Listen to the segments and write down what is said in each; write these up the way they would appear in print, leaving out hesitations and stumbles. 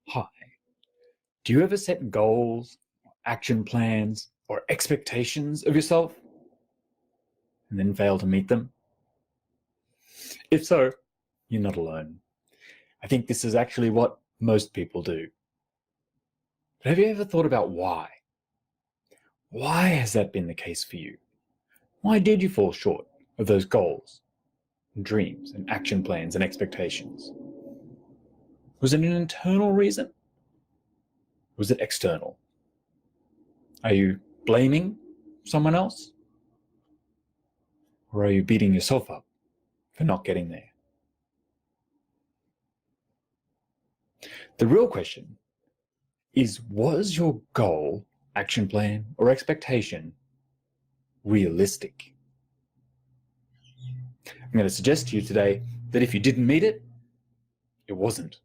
Hi. Do you ever set goals, action plans, or expectations of yourself and then fail to meet them? If so, you're not alone. I think this is actually what most people do. But have you ever thought about why? Why has that been the case for you? Why did you fall short of those goals, and dreams, and action plans and expectations? Was it an internal reason? Was it external? Are you blaming someone else? Or are you beating yourself up for not getting there? The real question is, was your goal, action plan, or expectation realistic? I'm going to suggest to you today that if you didn't meet it, it wasn't.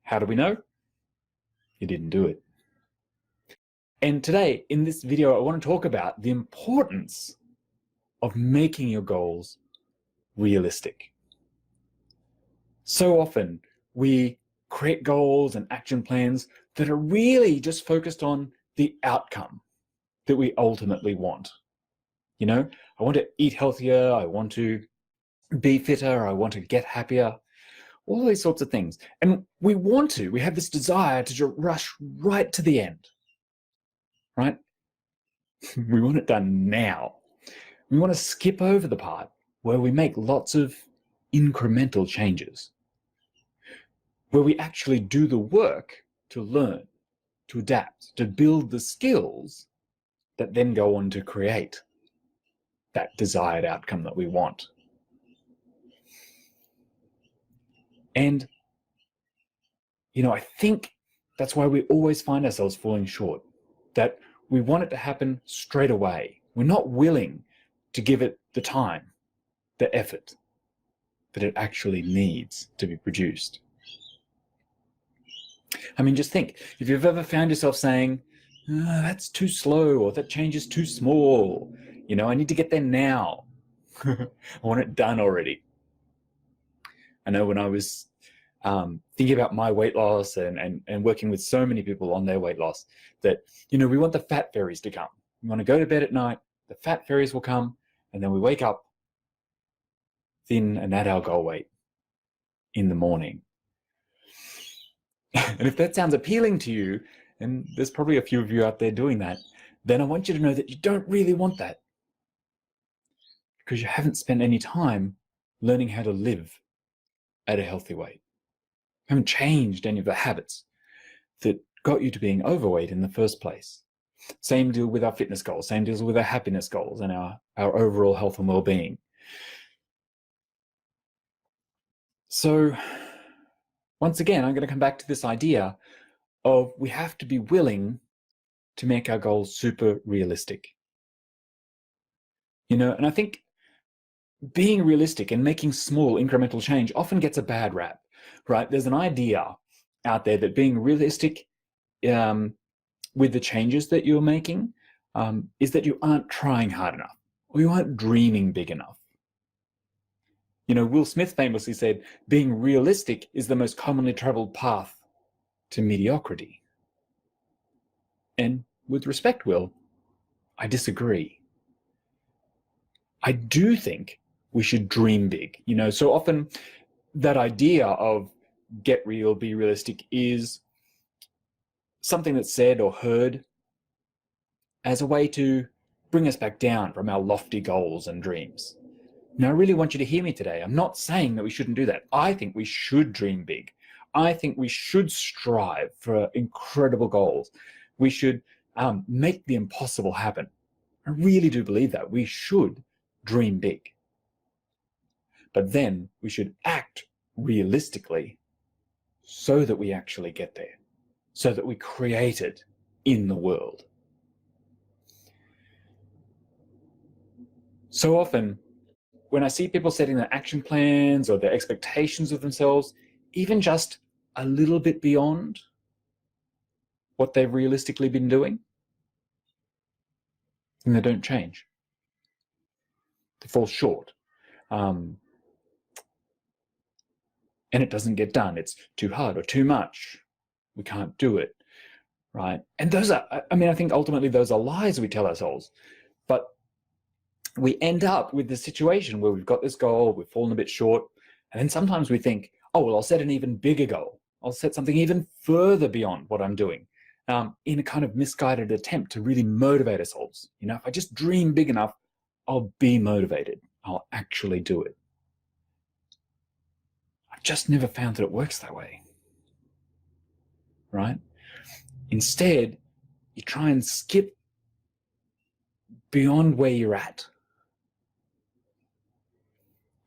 How do we know? You didn't do it. And today, in this video, I want to talk about the importance of making your goals realistic. So often, we create goals and action plans that are really just focused on the outcome that we ultimately want. You know, I want to eat healthier, I want to be fitter, I want to get happier, all these sorts of things. And we have this desire to just rush right to the end, right? We want it done now. We want to skip over the part where we make lots of incremental changes, where we actually do the work to learn, to adapt, to build the skills that then go on to create that desired outcome that we want. And, I think that's why we always find ourselves falling short, that we want it to happen straight away. We're not willing to give it the time, the effort that it actually needs to be produced. I mean, just think, if you've ever found yourself saying, that's too slow, or that change is too small, I need to get there now. I want it done already. I know when I was thinking about my weight loss and working with so many people on their weight loss, that, we want the fat fairies to come. We want to go to bed at night, the fat fairies will come, and then we wake up thin and at our goal weight in the morning. And if that sounds appealing to you, and there's probably a few of you out there doing that, then I want you to know that you don't really want that, because you haven't spent any time learning how to live at a healthy weight. You haven't changed any of the habits that got you to being overweight in the first place. Same deal with our fitness goals, same deals with our happiness goals and our overall health and well-being. So once again, I'm going to come back to this idea of we have to be willing to make our goals super realistic. And I think being realistic and making small incremental change often gets a bad rap, right? There's an idea out there that being realistic with the changes that you're making is that you aren't trying hard enough, or you aren't dreaming big enough. Will Smith famously said, being realistic is the most commonly traveled path to mediocrity. And with respect, Will, I disagree. I do think we should dream big. So often that idea of get real, be realistic is something that's said or heard as a way to bring us back down from our lofty goals and dreams. Now, I really want you to hear me today. I'm not saying that we shouldn't do that. I think we should dream big. I think we should strive for incredible goals. We should make the impossible happen. I really do believe that. We should dream big. But then we should act realistically so that we actually get there, so that we create it in the world. So often, when I see people setting their action plans or their expectations of themselves, even just a little bit beyond what they've realistically been doing, and they don't change. They fall short. and it doesn't get done. It's too hard or too much. We can't do it, right? And those are, I mean, I think ultimately those are lies we tell ourselves. But we end up with the situation where we've got this goal, we've fallen a bit short, and then sometimes we think, oh, well, I'll set an even bigger goal. I'll set something even further beyond what I'm doing, in a kind of misguided attempt to really motivate ourselves. You know, if I just dream big enough, I'll be motivated. I'll actually do it. I've just never found that it works that way, right? Instead, you try and skip beyond where you're at.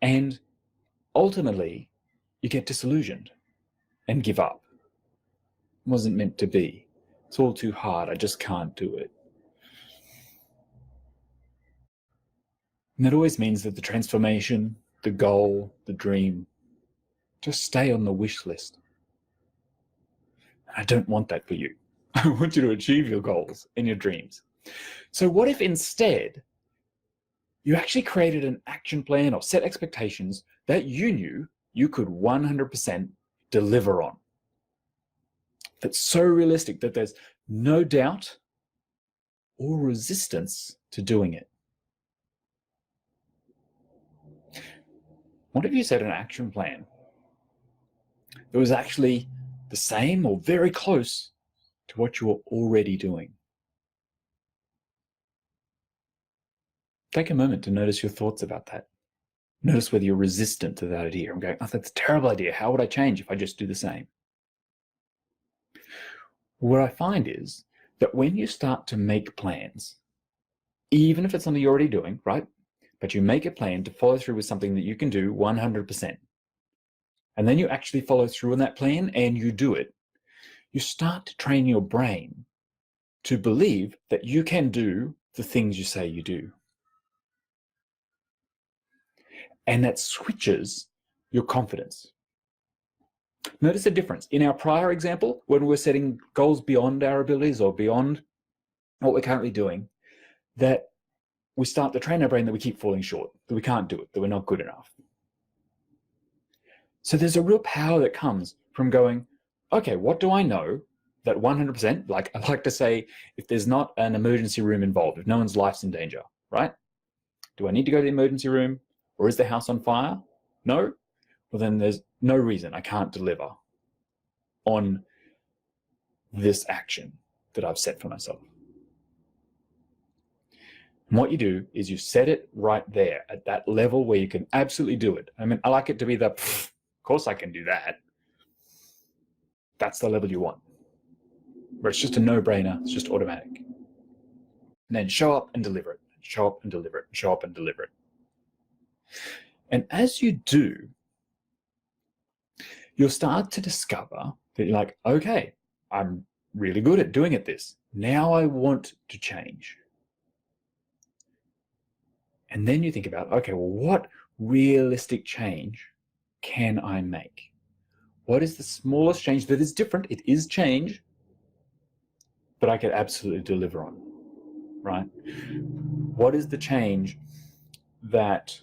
And ultimately, you get disillusioned and give up. It wasn't meant to be. It's all too hard. I just can't do it. And that always means that the transformation, the goal, the dream, just stay on the wish list. I don't want that for you. I want you to achieve your goals and your dreams. So what if instead you actually created an action plan or set expectations that you knew you could 100% deliver on? That's so realistic that there's no doubt or resistance to doing it. What if you set an action plan that was actually the same or very close to what you were already doing? Take a moment to notice your thoughts about that. Notice whether you're resistant to that idea. I'm going, oh, that's a terrible idea. How would I change if I just do the same? What I find is that when you start to make plans, even if it's something you're already doing, right? But you make a plan to follow through with something that you can do 100%. And then you actually follow through on that plan and you do it. You start to train your brain to believe that you can do the things you say you do. And that switches your confidence. Notice the difference. In our prior example, when we're setting goals beyond our abilities or beyond what we're currently doing, that we start to train our brain that we keep falling short, that we can't do it, that we're not good enough. So there's a real power that comes from going, okay, what do I know that 100%, like I like to say, if there's not an emergency room involved, if no one's life's in danger, right? Do I need to go to the emergency room, or is the house on fire? No? Well, then there's no reason I can't deliver on this action that I've set for myself. And what you do is you set it right there at that level where you can absolutely do it. I mean, I like it to be the, of course I can do that. That's the level you want, where it's just a no-brainer, it's just automatic. And then show up and deliver it, show up and deliver it, show up and deliver it. And as you do, you'll start to discover that you're like, okay, I'm really good at doing it this. Now I want to change. And then you think about, okay, well, what realistic change can I make? What is the smallest change that is different? It is change, but I could absolutely deliver on, right? What is the change that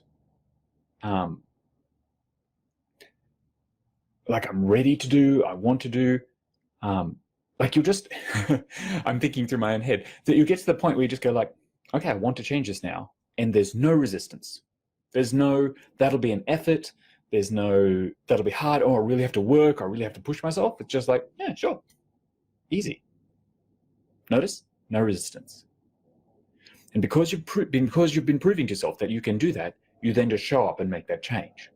like I'm ready to do, I want to do, like you'll just, I'm thinking through my own head, that you get to the point where you just go like, okay, I want to change this now. And there's no resistance. There's no, that'll be an effort. There's no, that'll be hard. Oh, I really have to work. I really have to push myself. It's just like, yeah, sure. Easy. Notice? No resistance. And because you've been proving to yourself that you can do that, you then just show up and make that change.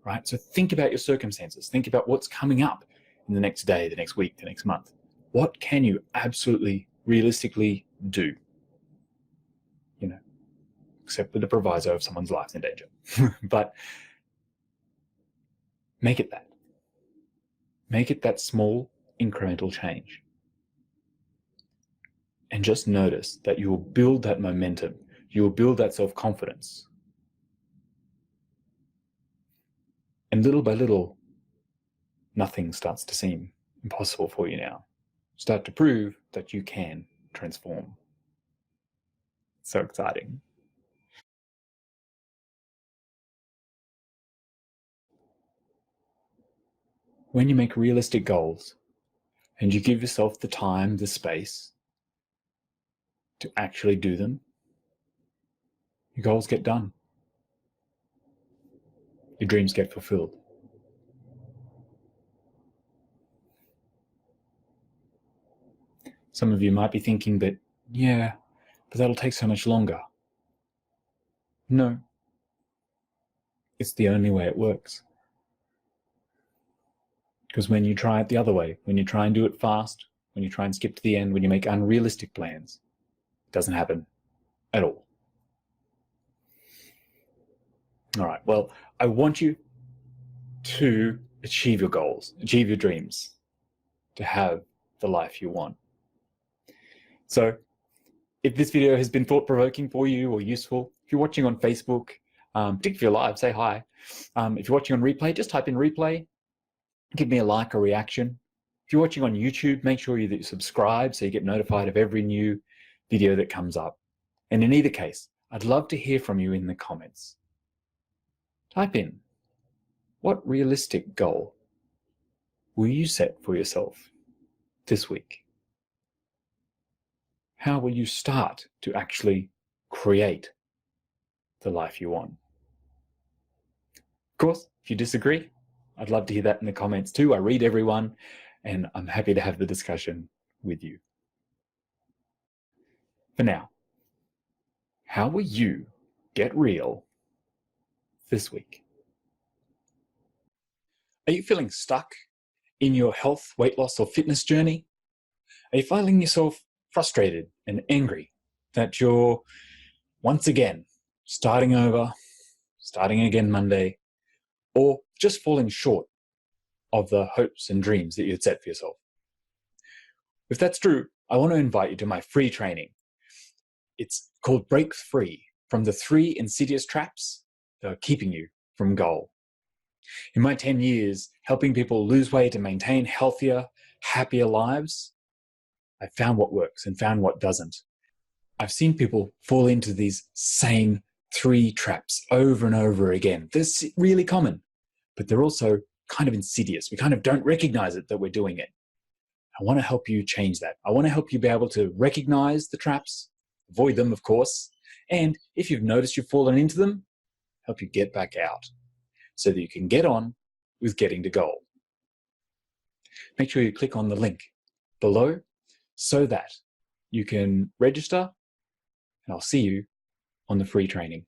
Right? So think about your circumstances. Think about what's coming up in the next day, the next week, the next month. What can you absolutely, realistically do? You know, except with the proviso of someone's life's in danger. But make it that. Make it that small, incremental change. And just notice that you will build that momentum. You will build that self-confidence. And little by little, nothing starts to seem impossible for you now. Start to prove that you can transform. So exciting. when you make realistic goals and you give yourself the time, the space to actually do them, your goals get done. Your dreams get fulfilled. Some of you might be thinking, but that'll take so much longer. No, it's the only way it works. Because when you try it the other way, when you try and do it fast, when you try and skip to the end, when you make unrealistic plans, it doesn't happen at all. All right, well, I want you to achieve your goals, achieve your dreams, to have the life you want. So if this video has been thought-provoking for you or useful, if you're watching on Facebook, particularly if you're live, say hi. If you're watching on replay, just type in replay, give me a like or reaction. If you're watching on YouTube, make sure you subscribe so you get notified of every new video that comes up. And in either case, I'd love to hear from you in the comments. Type in, what realistic goal will you set for yourself this week? How will you start to actually create the life you want? Of course, if you disagree, I'd love to hear that in the comments too. I read everyone and I'm happy to have the discussion with you. For now, how will you get real this week? Are you feeling stuck in your health, weight loss, or fitness journey? Are you finding yourself frustrated and angry that you're once again starting over, starting again Monday, or just falling short of the hopes and dreams that you had set for yourself? If that's true, I want to invite you to my free training. It's called Break Free from the 3 insidious traps that are keeping you from goal. In my 10 years helping people lose weight and maintain healthier, happier lives, I've found what works and found what doesn't. I've seen people fall into these same 3 traps over and over again. They're really common, but they're also kind of insidious. We kind of don't recognize it that we're doing it. I want to help you change that. I want to help you be able to recognize the traps, avoid them, of course, and if you've noticed you've fallen into them, help you get back out so that you can get on with getting to goal. Make sure you click on the link below so that you can register, and I'll see you on the free training.